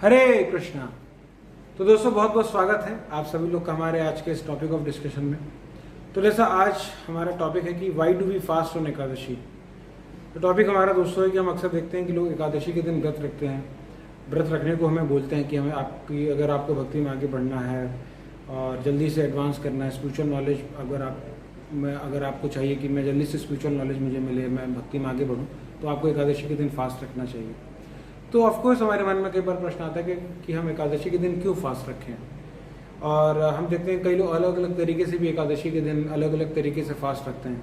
हरे कृष्णा। तो दोस्तों बहुत बहुत स्वागत है आप सभी लोग का हमारे आज के इस टॉपिक ऑफ डिस्कशन में। तो जैसा आज हमारा टॉपिक है कि why do we fast on Ekadashi. तो टॉपिक हमारा दोस्तों है कि हम अक्सर देखते हैं कि लोग एकादशी के दिन व्रत रखते हैं। व्रत रखने को हमें बोलते हैं कि हमें अगर आपको भक्ति में आगे बढ़ना है और जल्दी से एडवांस करना है, स्पिरिचुअल नॉलेज अगर आपको चाहिए कि मैं जल्दी से स्पिरिचुअल नॉलेज मुझे मिले, मैं भक्ति में आगे बढ़ूँ, तो आपको एकादशी के दिन फास्ट रखना चाहिए। तो ऑफकोर्स हमारे मन में कई बार प्रश्न आता है कि हम एकादशी के दिन क्यों फास्ट रखें। और हम देखते हैं कई लोग अलग अलग तरीके से भी एकादशी के दिन अलग अलग तरीके से फास्ट रखते हैं।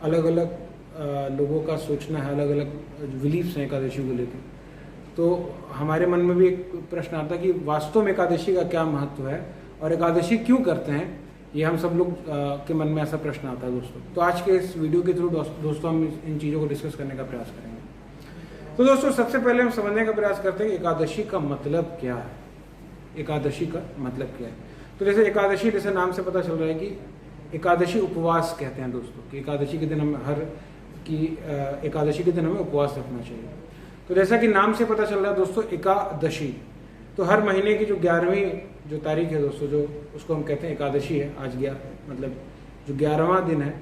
अलग अलग लोगों का सोचना है, अलग अलग बिलीफ्स हैं एकादशी को लेकर। तो हमारे मन में भी एक प्रश्न आता है कि वास्तव में एकादशी का क्या महत्व है और एकादशी क्यों करते हैं। ये हम सब लोग के मन में ऐसा प्रश्न आता है दोस्तों। तो आज के इस वीडियो के थ्रू दोस्तों हम इन चीज़ों को डिस्कस करने का प्रयास करेंगे। तो दोस्तों सबसे पहले हम समझने का प्रयास करते हैं कि एकादशी का मतलब क्या है। एकादशी का मतलब क्या है। तो जैसे एकादशी, जैसे नाम से पता चल रहा है कि एकादशी उपवास कहते हैं दोस्तों, कि एकादशी के दिन हम एकादशी के दिन हमें उपवास रखना चाहिए। तो जैसा कि नाम से पता चल रहा है दोस्तों एकादशी, तो हर महीने की जो 11वीं जो तारीख है दोस्तों, जो उसको हम कहते हैं एकादशी है। आज मतलब जो 11वां दिन है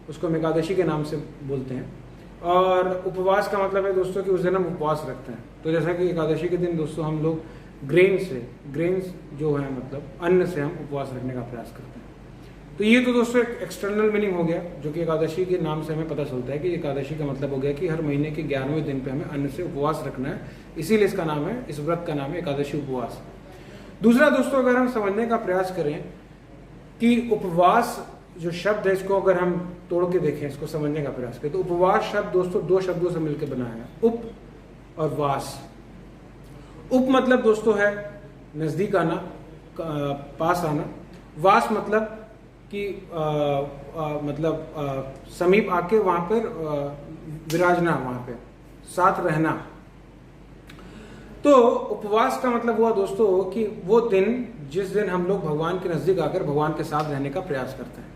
उसको हम एकादशी के नाम से बोलते हैं। और उपवास का मतलब है दोस्तों कि उस दिन हम उपवास रखते हैं। तो जैसा कि एकादशी के दिन दोस्तों हम लोग ग्रेन्स जो है मतलब अन्न से हम उपवास रखने का प्रयास करते हैं। तो ये तो दोस्तों एक एक्सटर्नल मीनिंग हो गया, जो कि एकादशी के नाम से हमें पता चलता है कि एकादशी का मतलब हो गया कि हर महीने के 11वें दिन पे हमें अन्न से उपवास रखना है। इसीलिए इसका नाम है, इस व्रत का नाम है एकादशी उपवास। दूसरा दोस्तों, अगर हम समझने का प्रयास करें कि उपवास जो शब्द है, इसको अगर हम तोड़ के देखें, इसको समझने का प्रयास करें, तो उपवास शब्द दोस्तों 2 शब्दों से मिलकर बना है, उप और वास। उप मतलब दोस्तों है नजदीक आना, पास आना। वास मतलब कि समीप आके वहां पर विराजना, वहां पे साथ रहना। तो उपवास का मतलब हुआ दोस्तों कि वो दिन जिस दिन हम लोग भगवान के नजदीक आकर भगवान के साथ रहने का प्रयास करते हैं।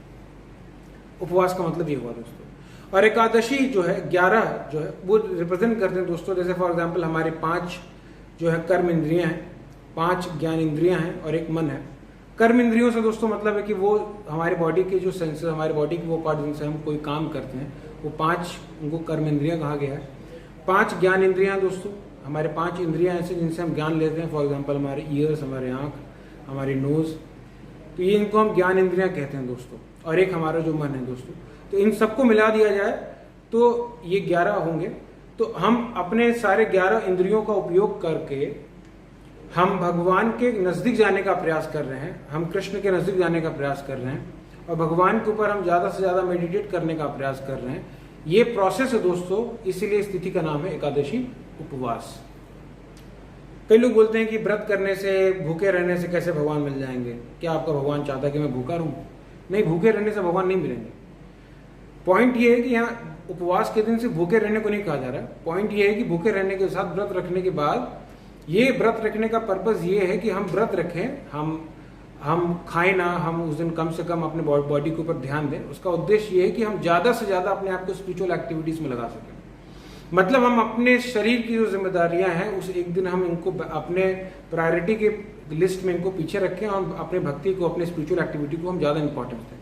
उपवास का मतलब ये हुआ दोस्तों। और एकादशी जो है 11 जो है वो रिप्रेजेंट करते हैं दोस्तों। जैसे फॉर एग्जांपल हमारे 5 जो है कर्म इंद्रियां हैं, 5 ज्ञान इंद्रियां हैं और एक मन है। कर्म इंद्रियों से दोस्तों मतलब है कि वो हमारे बॉडी के जो सेंसेस, हमारे बॉडी के वो पार्ट जिनसे हम कोई काम करते हैं, वो 5 उनको कर्म इंद्रियां कहा गया है। 5 ज्ञान इंद्रियां दोस्तों, हमारे 5 इंद्रियां ऐसे जिनसे हम ज्ञान लेते हैं। फॉर एग्जाम्पल हमारे ईयर्स, हमारे आंख, हमारी नोज, तो ये इनको हम ज्ञान इंद्रियां कहते हैं दोस्तों। और एक हमारा जो मन है दोस्तों, तो इन सबको मिला दिया जाए तो ये 11 होंगे। तो हम अपने सारे 11 इंद्रियों का उपयोग करके हम भगवान के नजदीक जाने का प्रयास कर रहे हैं, हम कृष्ण के नजदीक जाने का प्रयास कर रहे हैं और भगवान के ऊपर हम ज्यादा से ज्यादा मेडिटेट करने का प्रयास कर रहे हैं। ये प्रोसेस है दोस्तों, इसीलिए स्थिति का नाम है एकादशी उपवास। कई लोग बोलते हैं कि व्रत करने से, भूखे रहने से कैसे भगवान मिल जाएंगे। क्या आपका भगवान चाहता है कि मैं भूखा रहूं? नहीं, भूखे रहने से भगवान नहीं मिलेंगे। पॉइंट ये है कि यहाँ उपवास के दिन से भूखे रहने को नहीं कहा जा रहा है। पॉइंट ये है कि भूखे रहने के साथ व्रत रखने के बाद, ये व्रत रखने का पर्पस ये है कि हम व्रत रखें, हम खाएं ना, हम उस दिन कम से कम अपने बॉडी के ऊपर ध्यान दें। उसका उद्देश्य ये है कि हम ज्यादा से ज्यादा अपने आप को स्पिरिचुअल एक्टिविटीज में लगा सकें। मतलब हम अपने शरीर की जो जिम्मेदारियां हैं उस एक दिन हम इनको अपने प्रायोरिटी के लिस्ट में इनको पीछे रखें और अपने भक्ति को, अपने स्पिरिचुअल एक्टिविटी को हम ज्यादा इंपॉर्टेंस दें,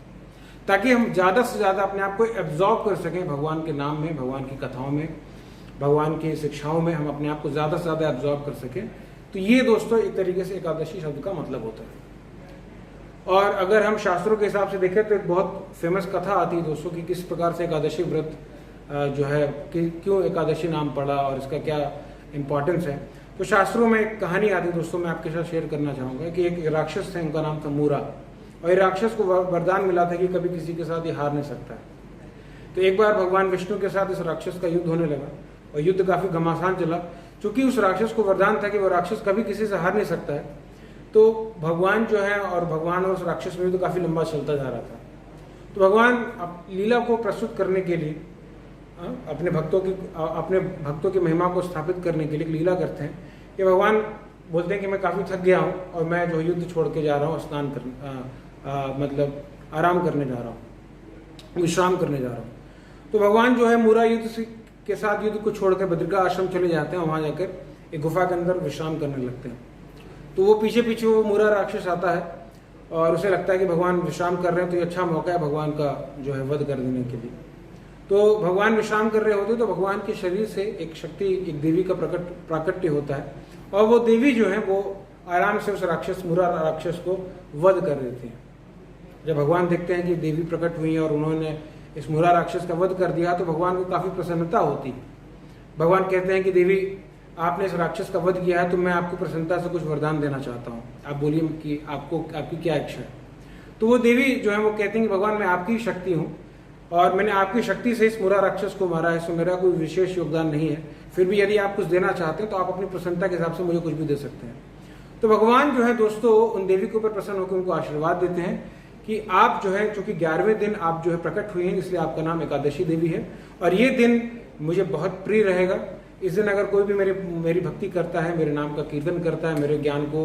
ताकि हम ज्यादा से ज्यादा अपने आप को एब्जॉर्ब कर सकें भगवान के नाम में, भगवान की कथाओं में, भगवान की शिक्षाओं में हम अपने आप को ज्यादा से ज्यादा एब्जॉर्ब कर सकें। तो ये दोस्तों एक तरीके से एकादशी शब्द का मतलब होता है। और अगर हम शास्त्रों के हिसाब से देखें तो एक बहुत फेमस कथा आती है दोस्तों कि किस प्रकार से एकादशी व्रत जो है कि क्यों एकादशी नाम पड़ा और इसका क्या इंपॉर्टेंस है। तो शास्त्रों में एक कहानी आती है दोस्तों, मैं आपके साथ शेयर करना चाहूंगा कि एक राक्षस थे, उनका नाम था मूरा। और ये राक्षस को वरदान मिला था कि कभी किसी के साथ ये हार नहीं सकता है। तो एक बार भगवान विष्णु के साथ इस राक्षस का युद्ध होने लगा और युद्ध काफी घमासान चला। क्योंकि उस राक्षस को वरदान था कि वो राक्षस कभी किसी से हार नहीं सकता है, तो भगवान जो है और भगवान और उस राक्षस में युद्ध काफी लंबा चलता जा रहा था। तो भगवान लीला को प्रस्तुत करने के लिए, अपने भक्तों की महिमा को स्थापित करने के लिए लीला करते हैं कि भगवान बोलते हैं कि मैं काफी थक गया हूं और मैं जो युद्ध छोड़ के जा रहा हूं, स्नान कर मतलब आराम करने जा रहा हूं, विश्राम करने जा रहा हूं। तो भगवान जो है मूरा युद्ध के साथ युद्ध को छोड़कर बद्रिका आश्रम चले जाते हैं। वहां जाकर एक गुफा के अंदर विश्राम करने लगते हैं। तो वो पीछे पीछे वो मुरा राक्षस आता है और उसे लगता है कि भगवान विश्राम कर रहे हैं, तो ये अच्छा मौका है भगवान का जो है वध कर देने के लिए। तो भगवान विश्राम कर रहे होते तो भगवान के शरीर से एक शक्ति, एक देवी का प्राकट्य होता है और वो देवी जो है वो आराम से उस राक्षस, मुरा राक्षस को वध कर देते हैं। जब भगवान देखते हैं कि देवी प्रकट हुई है और उन्होंने इस मुरा राक्षस का वध कर दिया तो भगवान को काफी प्रसन्नता होती है। भगवान कहते हैं कि देवी, आपने इस राक्षस का वध किया है तो मैं आपको प्रसन्नता से कुछ वरदान देना चाहता हूँ, आप बोलिए कि आपकी क्या इच्छा है। तो वो देवी जो है वो कहती हैं कि भगवान, मैं आपकी शक्ति हूँ और मैंने आपकी शक्ति से इस मुरा राक्षस को मारा है, सो मेरा कोई विशेष योगदान नहीं है, फिर भी यदि आप कुछ देना चाहते हैं तो आप अपनी प्रसन्नता के हिसाब से मुझे कुछ भी दे सकते हैं। तो भगवान जो है दोस्तों उन देवी के ऊपर प्रसन्न होकर उनको आशीर्वाद देते हैं कि आप जो है, चूंकि 11वें दिन आप जो है प्रकट हुए हैं, इसलिए आपका नाम एकादशी देवी है और ये दिन मुझे बहुत प्रिय रहेगा। इस दिन अगर कोई भी मेरी भक्ति करता है, मेरे नाम का कीर्तन करता है, मेरे ज्ञान को,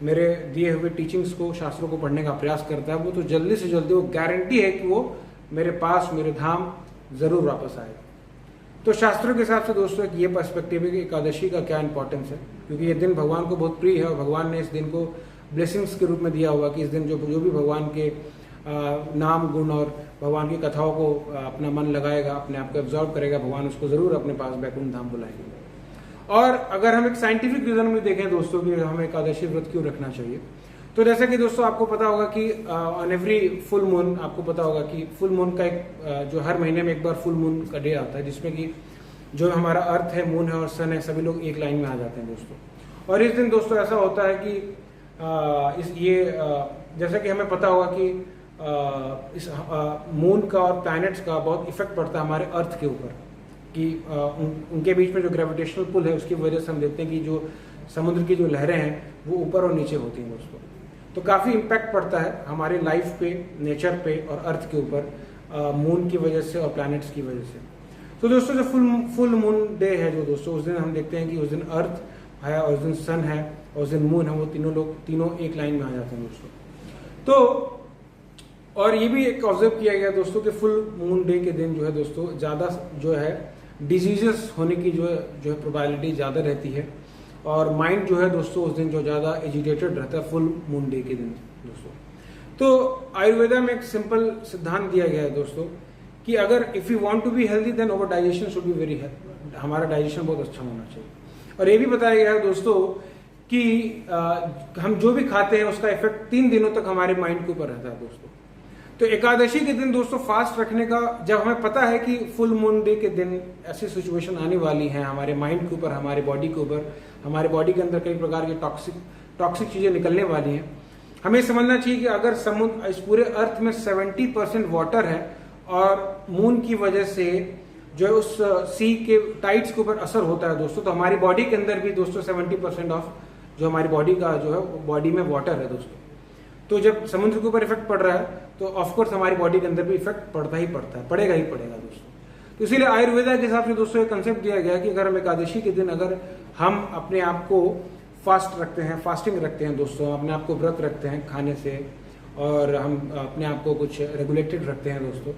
मेरे दिए हुए टीचिंग्स को, शास्त्रों को पढ़ने का प्रयास करता है, वो तो जल्दी से जल्दी, वो गारंटी है कि वो मेरे पास, मेरे धाम जरूर वापस आएगा। तो शास्त्रों के हिसाब से दोस्तों एक ये पर्सपेक्टिव है कि एकादशी का क्या इंपॉर्टेंस है, क्योंकि ये दिन भगवान को बहुत प्रिय है और भगवान ने इस दिन को ब्लेसिंग्स के रूप में दिया हुआ कि इस दिन जो भी भगवान के नाम, गुण और भगवान की कथाओं को अपना मन लगाएगा, अपने आप को एब्जॉर्व करेगा, भगवान उसको जरूर अपने पास बैकुंठ धाम बुलाएंगे। और अगर हम एक साइंटिफिक रीजन में देखें दोस्तों कि हमें एकादशी व्रत क्यों रखना चाहिए, तो जैसा कि दोस्तों आपको पता होगा कि ऑन एवरी फुल मून, आपको पता होगा कि फुल मून का एक जो हर महीने में एक बार फुल मून का डे आता है, जिसमें कि जो हमारा अर्थ है, मून है और सन है, सभी लोग एक लाइन में आ जाते हैं दोस्तों। और इस दिन दोस्तों ऐसा होता है कि जैसा कि हमें पता होगा कि इस मून का और प्लैनेट्स का बहुत इफेक्ट पड़ता है हमारे अर्थ के ऊपर, कि उनके बीच में जो ग्रेविटेशनल पुल है उसकी वजह से हम देखते हैं कि जो समुद्र की जो लहरें हैं वो ऊपर और नीचे होती हैं दोस्तों। तो काफ़ी इम्पैक्ट पड़ता है हमारे लाइफ पे, नेचर पे और अर्थ के ऊपर मून की वजह से और प्लैनेट्स की वजह से। तो दोस्तों जो फुल मून डे है जो दोस्तों, उस दिन हम देखते हैं कि उस दिन अर्थ है और उस दिन सन है और उस दिन मून है, वो तीनों एक लाइन में आ जाते हैं दोस्तों। तो और ये भी एक ऑब्जर्व किया गया दोस्तों कि फुल मून डे के दिन जो है दोस्तों ज़्यादा जो है डिजीजेस होने की जो है प्रोबेबिलिटी ज़्यादा रहती है और माइंड जो है दोस्तों उस दिन जो ज़्यादा एजिटेटेड रहता है फुल मून डे के दिन दोस्तों। तो आयुर्वेदा में एक सिंपल सिद्धांत दिया गया है दोस्तों कि अगर if you want to be healthy then over digestion should be very healthy, हमारा डाइजेशन बहुत अच्छा होना चाहिए। और ये भी बताया गया है दोस्तों कि हम जो भी खाते हैं उसका इफेक्ट 3 दिनों तक हमारे माइंड के ऊपर रहता है दोस्तों। तो एकादशी के दिन दोस्तों फास्ट रखने का, जब हमें पता है कि फुल मून डे के दिन ऐसी सिचुएशन आने वाली है हमारे माइंड के ऊपर, हमारे बॉडी के ऊपर, हमारे बॉडी के अंदर कई प्रकार की टॉक्सिक चीजें निकलने वाली हैं, हमें समझना चाहिए कि अगर समुद्र, इस पूरे अर्थ में 70% वाटर है और मून की वजह से जो उस सी के टाइड्स के ऊपर असर होता है दोस्तों, तो हमारी बॉडी के अंदर भी दोस्तों 70% ऑफ जो हमारी बॉडी का जो है बॉडी में वाटर है दोस्तों। तो जब समुद्र के ऊपर इफेक्ट पड़ रहा है तो ऑफकोर्स हमारी बॉडी के अंदर भी इफेक्ट पड़ता ही पड़ता है, पड़ेगा ही पड़ेगा दोस्तों। तो इसीलिए आयुर्वेदा के हिसाब से दोस्तों एक कंसेप्ट दिया गया कि अगर हम एकादशी के दिन अगर हम अपने आप को फास्ट रखते हैं, फास्टिंग रखते हैं दोस्तों, अपने आप को व्रत रखते हैं खाने से और हम अपने आप को कुछ रेगुलेटेड रखते हैं दोस्तों,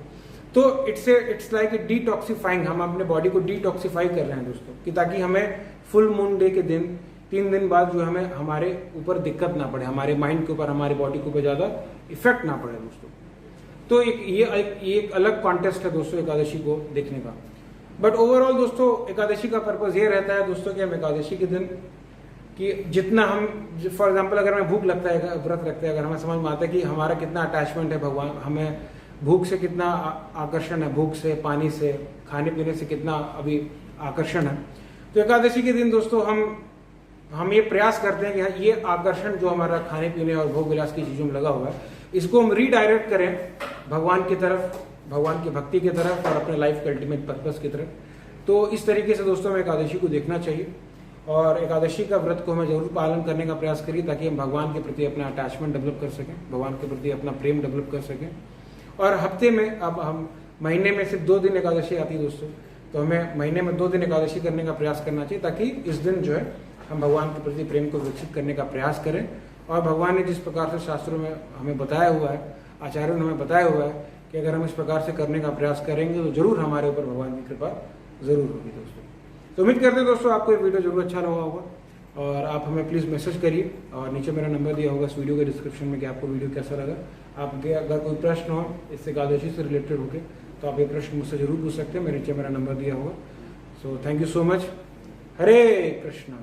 तो इट्स लाइक ए डिटॉक्सिफाइंग, हम अपने बॉडी को डिटॉक्सिफाई कर रहे हैं दोस्तों, कि ताकि हमें फुल मून डे के दिन 3 दिन बाद जो हमें हमारे ऊपर दिक्कत ना पड़े, हमारे माइंड के ऊपर, हमारी बॉडी के ऊपर ज्यादा इफेक्ट ना पड़े दोस्तों। तो ये एक अलग कॉन्टेस्ट है दोस्तों एकादशी को देखने का। बट ओवरऑल दोस्तों एकादशी का पर्पज ये रहता है दोस्तों कि हम एकादशी के दिन कि जितना हम, फॉर एग्जाम्पल अगर हमें भूख लगता है, व्रत रखते हैं, अगर हमें समझ में आता है कि हमारा कितना अटैचमेंट है भगवान, हमें भूख से कितना आकर्षण है, भूख से, पानी से, खाने पीने से कितना अभी आकर्षण है, तो एकादशी के दिन दोस्तों हम ये प्रयास करते हैं कि ये आकर्षण जो हमारा खाने पीने और भोग विलास की चीजों में लगा हुआ है, इसको हम रीडायरेक्ट करें भगवान की तरफ, भगवान की भक्ति की तरफ और अपने लाइफ के अल्टीमेट पर्पस की तरफ। तो इस तरीके से दोस्तों हमें एकादशी को देखना चाहिए और एकादशी का व्रत को हमें जरूर पालन करने का प्रयास करिए, ताकि हम भगवान के प्रति अपना अटैचमेंट डेवलप कर सकें, भगवान के प्रति अपना प्रेम डेवलप कर सकें। और हफ्ते में, अब हम महीने में सिर्फ 2 दिन एकादशी आती है दोस्तों, तो हमें महीने में 2 दिन एकादशी करने का प्रयास करना चाहिए, ताकि इस दिन जो है हम भगवान के प्रति प्रेम को विकसित करने का प्रयास करें। और भगवान ने जिस प्रकार से शास्त्रों में हमें बताया हुआ है, आचार्यों ने हमें बताया हुआ है कि अगर हम इस प्रकार से करने का प्रयास करेंगे तो जरूर हमारे ऊपर भगवान की कृपा जरूर होगी दोस्तों। तो उम्मीद करते हैं दोस्तों आपको ये वीडियो जरूर अच्छा लगा होगा और आप हमें प्लीज़ मैसेज करिए और नीचे मेरा नंबर दिया होगा इस वीडियो के डिस्क्रिप्शन में कि आपको वीडियो कैसा लगा। आपके अगर कोई प्रश्न हो इससे एकादशी से रिलेटेड होके तो आप ये प्रश्न मुझसे जरूर पूछ सकते हैं। मेरे नीचे मेरा नंबर दिया होगा। So thank you so much. Hare Krishna.